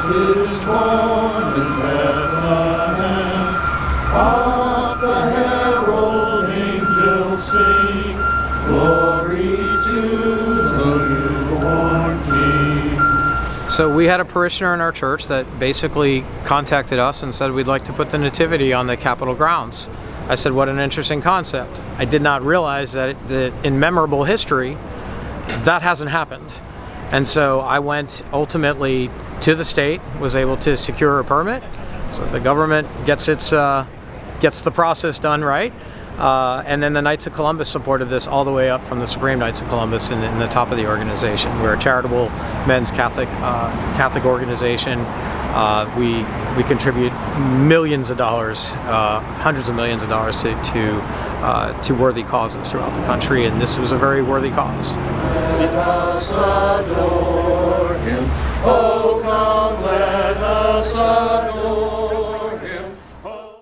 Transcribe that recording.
is born in Bethlehem. Hark the herald angels sing, glory to the newborn King. So we had a parishioner in our church that basically contacted us and said we'd like to put the Nativity on the Capitol grounds. I said, what an interesting concept. I did not realize that in memorable history, that hasn't happened. And so I went ultimately to the state, was able to secure a permit. So the government gets the process done right. And then the Knights of Columbus supported this all the way up from the Supreme Knights of Columbus in the top of the organization. We're a charitable men's Catholic organization. We contribute millions of dollars, hundreds of millions of dollars to worthy causes throughout the country, and this was a very worthy cause. Let us adore him, oh, come.